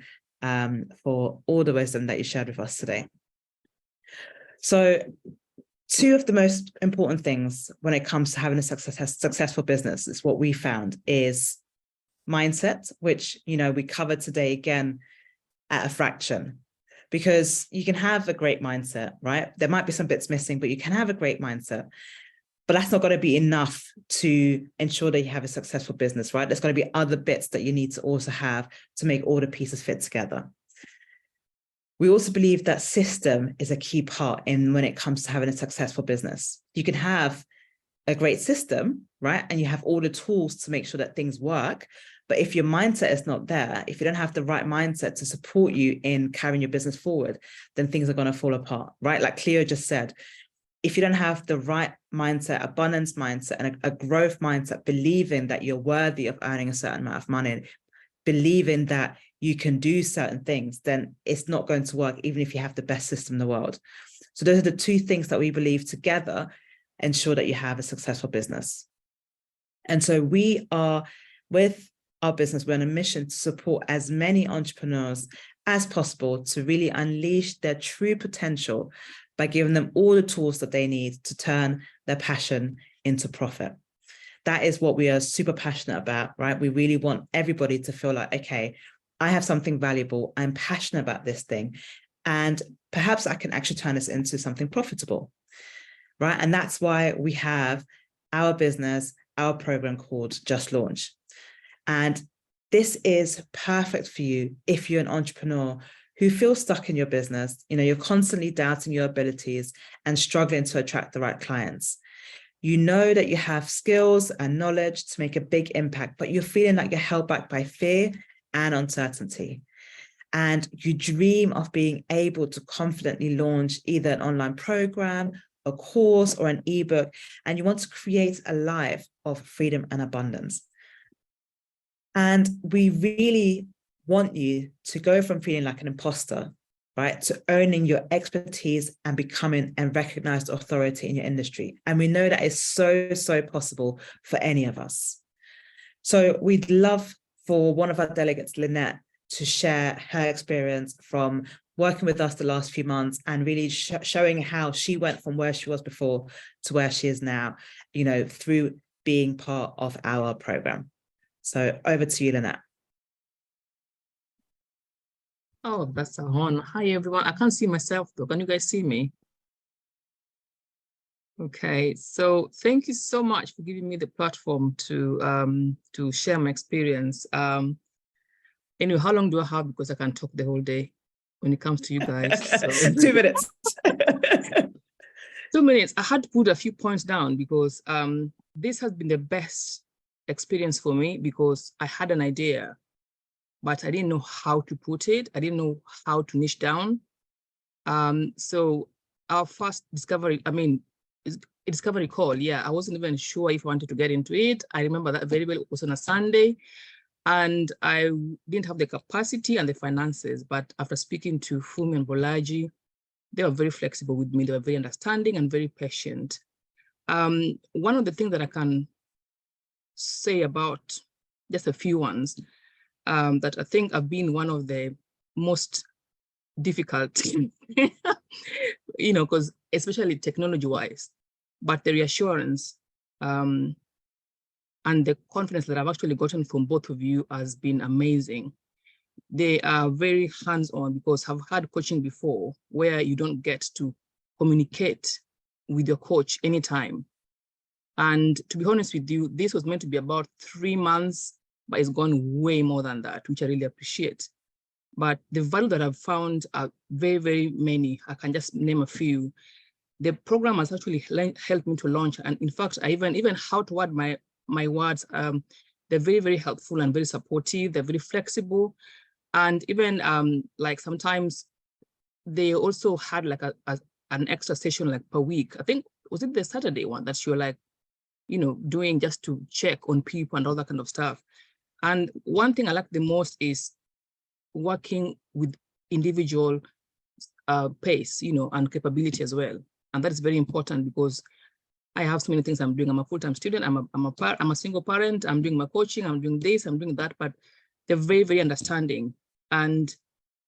for all the wisdom that you shared with us today. So two of the most important things when it comes to having a successful business is what we found is mindset, which, you know, we covered today again at a fraction, because you can have a great mindset, right? There might be some bits missing, but you can have a great mindset, but that's not going to be enough to ensure that you have a successful business, right? There's going to be other bits that you need to also have to make all the pieces fit together. We also believe that system is a key part in when it comes to having a successful business. You can have a great system, right? And you have all the tools to make sure that things work. But if your mindset is not there, if you don't have the right mindset to support you in carrying your business forward, then things are going to fall apart, right? Like Cleo just said, if you don't have the right mindset, abundance mindset, and a growth mindset, believing that you're worthy of earning a certain amount of money, believing that you can do certain things, then it's not going to work, even if you have the best system in the world. So those are the two things that we believe together ensure that you have a successful business. And so we are, with our business, we're on a mission to support as many entrepreneurs as possible to really unleash their true potential by giving them all the tools that they need to turn their passion into profit. That is what we are super passionate about, right? We really want everybody to feel like, okay, I have something valuable. I'm passionate about this thing, and perhaps I can actually turn this into something profitable, right? And that's why we have our business, our program called Just Launch. And this is perfect for you if you're an entrepreneur who feels stuck in your business. You know, you're constantly doubting your abilities and struggling to attract the right clients. You know that you have skills and knowledge to make a big impact, but you're feeling like you're held back by fear and uncertainty. And you dream of being able to confidently launch either an online program, a course, or an ebook, and you want to create a life of freedom and abundance. And we really want you to go from feeling like an imposter, right, to owning your expertise and becoming a recognized authority in your industry. And we know that is so, so possible for any of us. So we'd love for one of our delegates, Lynette, to share her experience from working with us the last few months and really showing how she went from where she was before to where she is now, you know, through being part of our program. So over to you, Lynette. Oh, that's a honor. Hi, everyone. I can't see myself, though. Can you guys see me? Okay, so thank you so much for giving me the platform to share my experience. Anyway, how long do I have? Because I can talk the whole day when it comes to you guys. So. 2 minutes. 2 minutes. I had to put a few points down because this has been the best experience for me because I had an idea, but I didn't know how to put it. I didn't know how to niche down. So our first discovery, a discovery call, yeah, I wasn't even sure if I wanted to get into it. I remember that very well. It was on a Sunday, and I didn't have the capacity and the finances. But after speaking to Fumi and Bolaji, they were very flexible with me. They were very understanding and very patient. One of the things that I can say about just a few ones that I think have been one of the most difficult, because especially technology-wise, but the reassurance and the confidence that I've actually gotten from both of you has been amazing. they are very hands-on, because I've had coaching before where you don't get to communicate with your coach anytime. And to be honest with you, this was meant to be about 3 months, but it's gone way more than that, which I really appreciate. But the value that I've found are very, very many. I can just name a few. The program has actually helped me to launch. And in fact, I even how to word my words. They're very, very helpful and very supportive. They're very flexible. And even like sometimes they also had like an extra session like per week. I think, was it the Saturday one that you're like, you know, doing just to check on people and all that kind of stuff. And one thing I like the most is working with individual pace, you know, and capability as well. And that is very important because I have so many things I'm doing. I'm a full-time student. I'm a single parent. I'm doing my coaching. I'm doing this. I'm doing that. But they're very, very understanding. And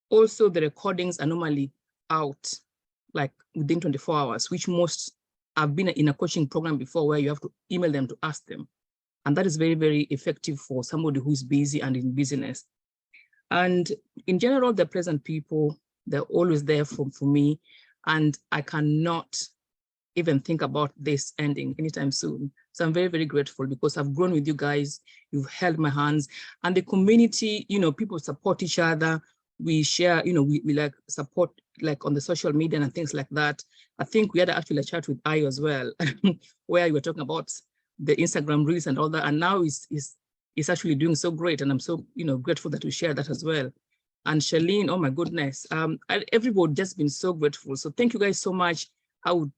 also the recordings are normally out like within 24 hours, which most I've been in a coaching program before where you have to email them to ask them. And that is very, very effective for somebody who's busy and in business. And in general, they're pleasant people. They're always there for me. And I cannot even think about this ending anytime soon. So I'm very, very grateful because I've grown with you guys. You've held my hands. And the community, you know, people support each other. We share, you know, we like support like on the social media and things like that. I think we had actually a chat with Ayo as well, where you were talking about the Instagram reels and all that. And now it's actually doing so great. And I'm so, you know, grateful that we share that as well. And Charlene, oh my goodness, everybody just been so grateful. So thank you guys so much. I would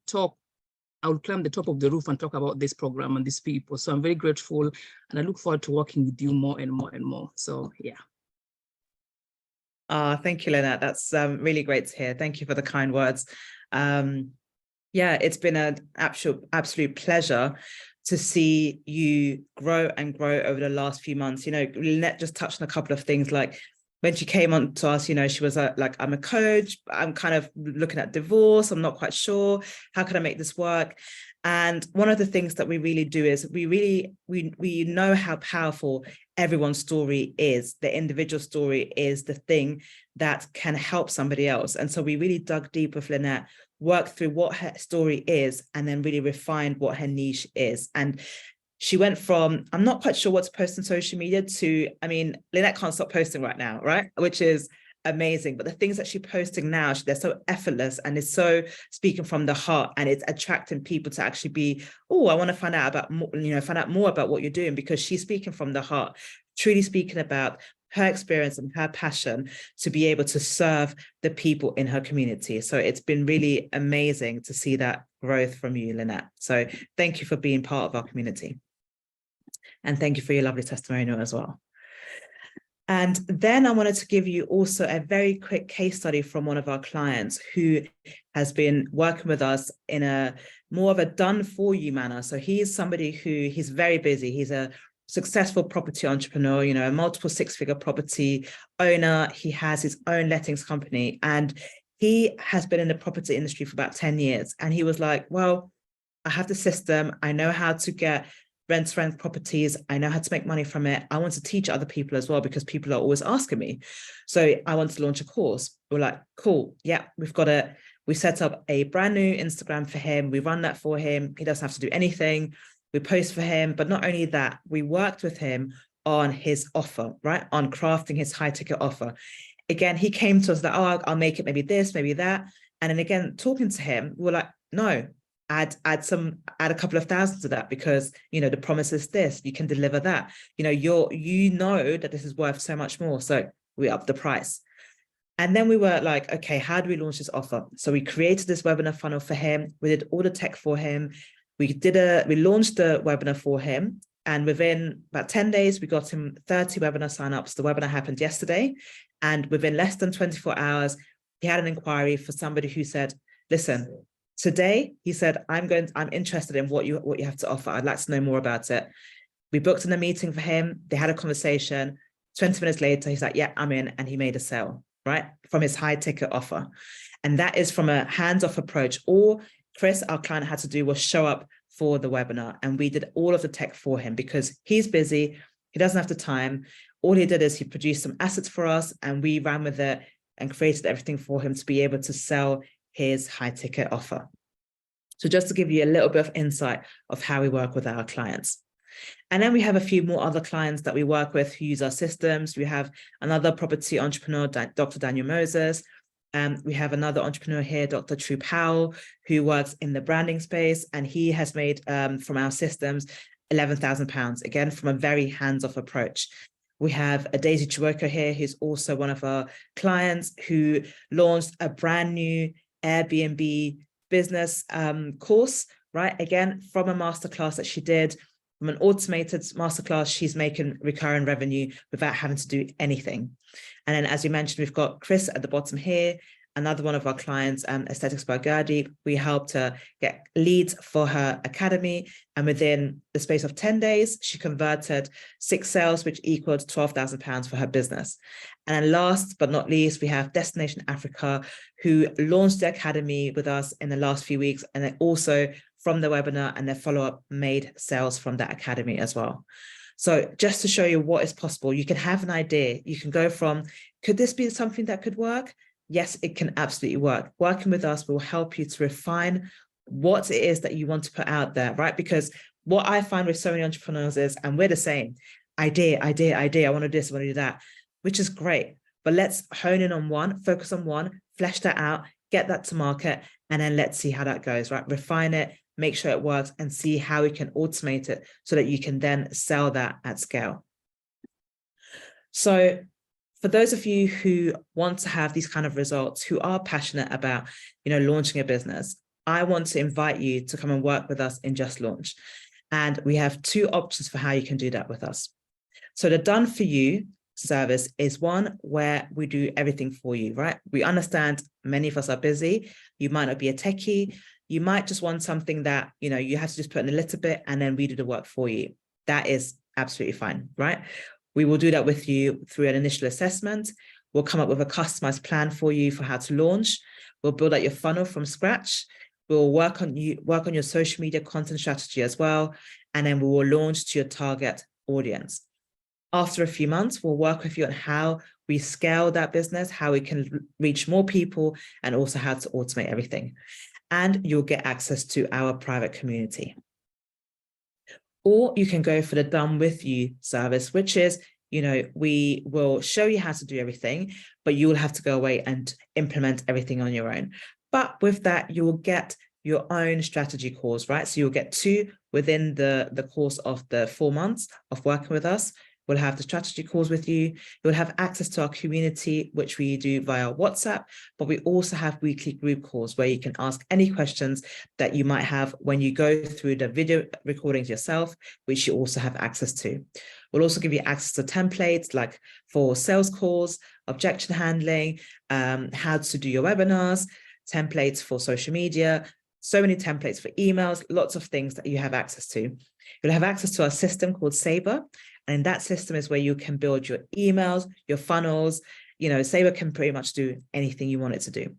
climb the top of the roof and talk about this program and these people. So I'm very grateful and I look forward to working with you more and more and more. So yeah. Thank you, Lynette. That's really great to hear. Thank you for the kind words. Yeah, it's been an absolute pleasure to see you grow and grow over the last few months. You know, Lynette just touched on a couple of things, like when she came on to us, you know, she was like, I'm a coach, I'm kind of looking at divorce, I'm not quite sure, how can I make this work? And one of the things that we really do is we know how powerful everyone's story is. The individual story is the thing that can help somebody else. And so we really dug deep with Lynette, worked through what her story is, and then really refined what her niche is. And she went from, I'm not quite sure what to post on social media to, I mean, Lynette can't stop posting right now, right? Which is amazing. But the things that she's posting now, they're so effortless and it's so speaking from the heart, and it's attracting people to actually be, oh, I want to find out about more, you know, find out more about what you're doing, because she's speaking from the heart, truly speaking about her experience and her passion to be able to serve the people in her community. So it's been really amazing to see that growth from you, Lynette. So thank you for being part of our community. And thank you for your lovely testimonial as well. And then I wanted to give you also a very quick case study from one of our clients who has been working with us in a more of a done for you manner. So he is somebody he's very busy. He's a successful property entrepreneur, you know, a multiple six-figure property owner. He has his own lettings company and he has been in the property industry for about 10 years. And he was like, well, I have the system. I know how to get rent properties. I know how to make money from it. I want to teach other people as well because people are always asking me. So I want to launch a course. We're like, cool. Yeah, we set up a brand new Instagram for him. We run that for him. He doesn't have to do anything. We post for him. But not only that, we worked with him on his offer, right? On crafting his high ticket offer. Again, he came to us like, oh, I'll make it maybe this, maybe that. And then again, talking to him, we're like, no, add a couple of thousand to that because, you know, the promise is this, you can deliver that. You know, you know that this is worth so much more. So we upped the price. And then we were like, okay, how do we launch this offer? So we created this webinar funnel for him. We did all the tech for him. We launched the webinar for him. And within about 10 days, we got him 30 webinar signups. The webinar happened yesterday. And within less than 24 hours, he had an inquiry for somebody who said, listen, today, he said, I'm interested in what you have to offer. I'd like to know more about it. We booked in a meeting for him. They had a conversation. 20 minutes later, he's like, yeah, I'm in. And he made a sale, right? From his high ticket offer. And that is from a hands-off approach. All Chris, our client, had to do was show up for the webinar. And we did all of the tech for him because he's busy. He doesn't have the time. All he did is he produced some assets for us and we ran with it and created everything for him to be able to sell his high ticket offer. So just to give you a little bit of insight of how we work with our clients. And then we have a few more other clients that we work with who use our systems. We have another property entrepreneur, Dr. Daniel Moses. We have another entrepreneur here, Dr. True Powell, who works in the branding space, and he has made from our systems £11,000, again, from a very hands-off approach. We have a Daisy Chiwoko here, who's also one of our clients, who launched a brand new Airbnb business course, right? Again, from a masterclass that she did, from an automated masterclass, she's making recurring revenue without having to do anything. And then, as you mentioned, we've got Chris at the bottom here, another one of our clients, Aesthetics by Gertie. We helped her get leads for her academy. And within the space of 10 days, she converted 6 sales, which equaled £12,000 for her business. And then last but not least, we have Destination Africa, who launched the academy with us in the last few weeks. And then also from the webinar and their follow-up made sales from that academy as well. So just to show you what is possible, you can have an idea. You can go from, could this be something that could work? Yes, it can absolutely work. Working with us will help you to refine what it is that you want to put out there, right? Because what I find with so many entrepreneurs is, and we're the same, idea, I want to do this, I want to do that, which is great. But let's hone in on one, focus on one, flesh that out, get that to market, and then let's see how that goes, right? Refine it, make sure it works, and see how we can automate it so that you can then sell that at scale. So for those of you who want to have these kind of results, who are passionate about, launching a business, I want to invite you to come and work with us in Just Launch. And we have 2 options for how you can do that with us. So the Done For You service is one where we do everything for you, right? We understand many of us are busy. You might not be a techie. You might just want something that, you have to just put in a little bit and then we do the work for you. That is absolutely fine, right? We will do that with you through an initial assessment. We'll come up with a customized plan for you for how to launch. We'll build out your funnel from scratch. We'll work on your social media content strategy as well. And then we will launch to your target audience. After a few months, we'll work with you on how we scale that business, how we can reach more people, and also how to automate everything. And you'll get access to our private community. Or you can go for the Done With You service, which is, we will show you how to do everything, but you will have to go away and implement everything on your own. But with that, you will get your own strategy calls, right? So you'll get 2 within the course of the 4 months of working with us. We'll have the strategy calls with you. You'll have access to our community, which we do via WhatsApp, but we also have weekly group calls where you can ask any questions that you might have when you go through the video recordings yourself, which you also have access to. We'll also give you access to templates like for sales calls, objection handling, how to do your webinars, templates for social media, so many templates for emails, lots of things that you have access to. You'll have access to our system called Sabre. And that system is where you can build your emails, your funnels. Sabre can pretty much do anything you want it to do.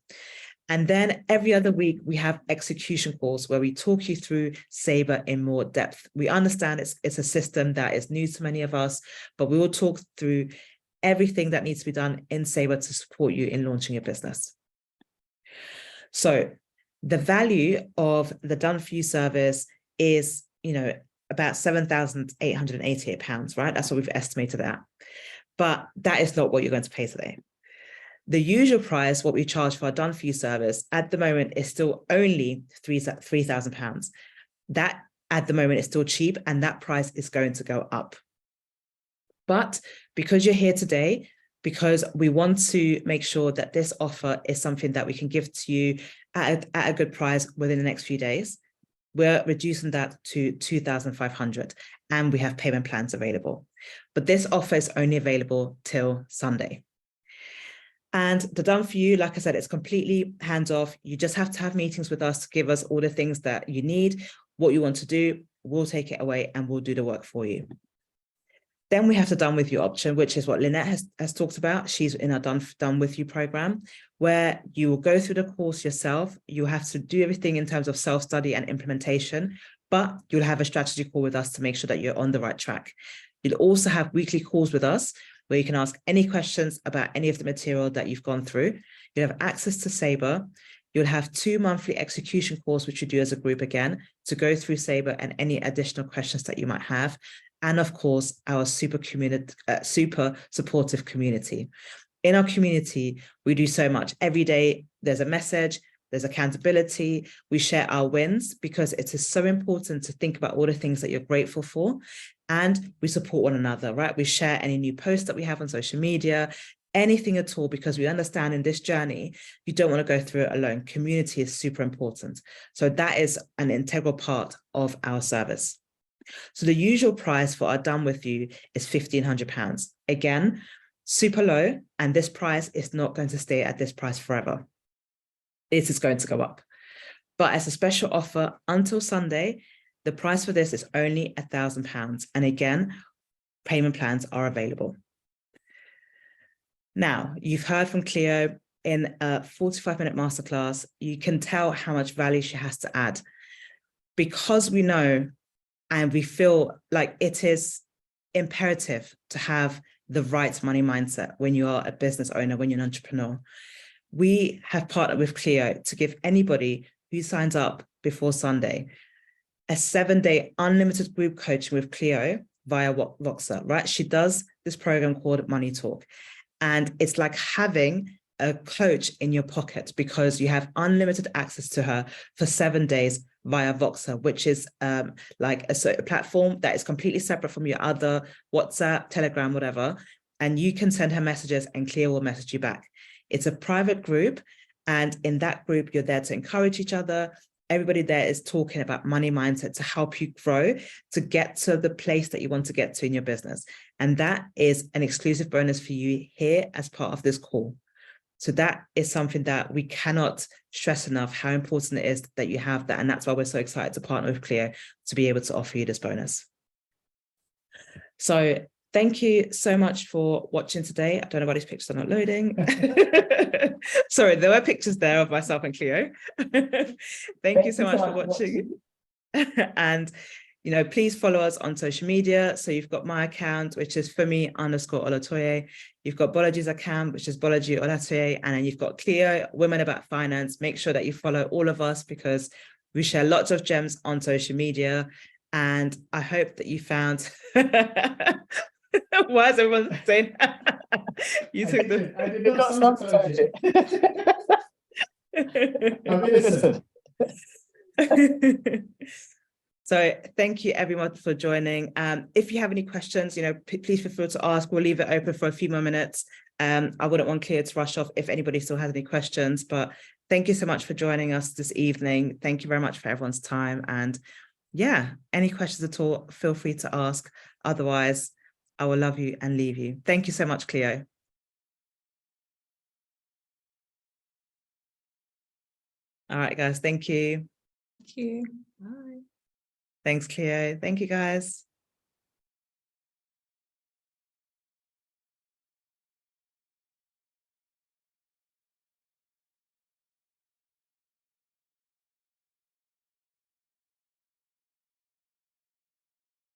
And then every other week, we have execution calls where we talk you through Sabre in more depth. We understand it's a system that is new to many of us, but we will talk through everything that needs to be done in Sabre to support you in launching your business. So the value of the Done For You service is, about £7,888, right? That's what we've estimated at. But that is not what you're going to pay today. The usual price, what we charge for our Done For You service at the moment is still only £3,000. That at the moment is still cheap, and that price is going to go up. But because you're here today, because we want to make sure that this offer is something that we can give to you at a good price within the next few days, we're reducing that to $2,500, and we have payment plans available. But this offer is only available till Sunday. And the Done For You, like I said, it's completely hands-off. You just have to have meetings with us to give us all the things that you need, what you want to do. We'll take it away and we'll do the work for you. Then we have the Done With You option, which is what Lynette has talked about. She's in our Done With You program, where you will go through the course yourself. You have to do everything in terms of self-study and implementation, but you'll have a strategy call with us to make sure that you're on the right track. You'll also have weekly calls with us where you can ask any questions about any of the material that you've gone through. You'll have access to Sabre. You'll have 2 monthly execution calls, which you do as a group again, to go through Sabre and any additional questions that you might have. And of course, our super supportive community. In our community, we do so much. Every day, there's a message, there's accountability. We share our wins because it is so important to think about all the things that you're grateful for. And we support one another, right? We share any new posts that we have on social media, anything at all, because we understand in this journey, you don't want to go through it alone. Community is super important. So that is an integral part of our service. So the usual price for our Done With You is £1,500. Again, super low, and this price is not going to stay at this price forever. It is going to go up. But as a special offer until Sunday, the price for this is only £1,000. And again, payment plans are available. Now, you've heard from Cleo in a 45-minute masterclass. You can tell how much value she has to add. Because we know and we feel like it is imperative to have the right money mindset when you are a business owner, when you're an entrepreneur. We have partnered with Cleo to give anybody who signs up before Sunday a 7-day unlimited group coaching with Cleo via Voxer, right? She does this program called Money Talk. And it's like having a coach in your pocket because you have unlimited access to her for 7 days via Voxer, which is like a platform that is completely separate from your other WhatsApp, Telegram, whatever. And you can send her messages and Cleo will message you back. It's a private group. And in that group, you're there to encourage each other. Everybody there is talking about money mindset to help you grow, to get to the place that you want to get to in your business. And that is an exclusive bonus for you here as part of this call. So that is something that we cannot stress enough how important it is that you have that. And that's why we're so excited to partner with Cleo to be able to offer you this bonus. So thank you so much for watching today. I don't know why these pictures are not loading. Sorry, there were pictures there of myself and Cleo. Thank you so much for watching. And, you know, please follow us on social media. So you've got my account, which is Femi_Olatoye. You've got Bolaji's account, which is Bolaji Olatoye. And then you've got Cleo, Women About Finance. Make sure that you follow all of us because we share lots of gems on social media. And I hope that you found... Why is everyone saying you took the... I did not sabotage it. So thank you everyone for joining. If you have any questions, you know, please feel free to ask. We'll leave it open for a few more minutes. I wouldn't want Cleo to rush off if anybody still has any questions, but thank you so much for joining us this evening. Thank you very much for everyone's time. And yeah, any questions at all, feel free to ask. Otherwise, I will love you and leave you. Thank you so much, Cleo. All right, guys. Thank you. Thank you. Bye. Thanks, Cleo. Thank you, guys.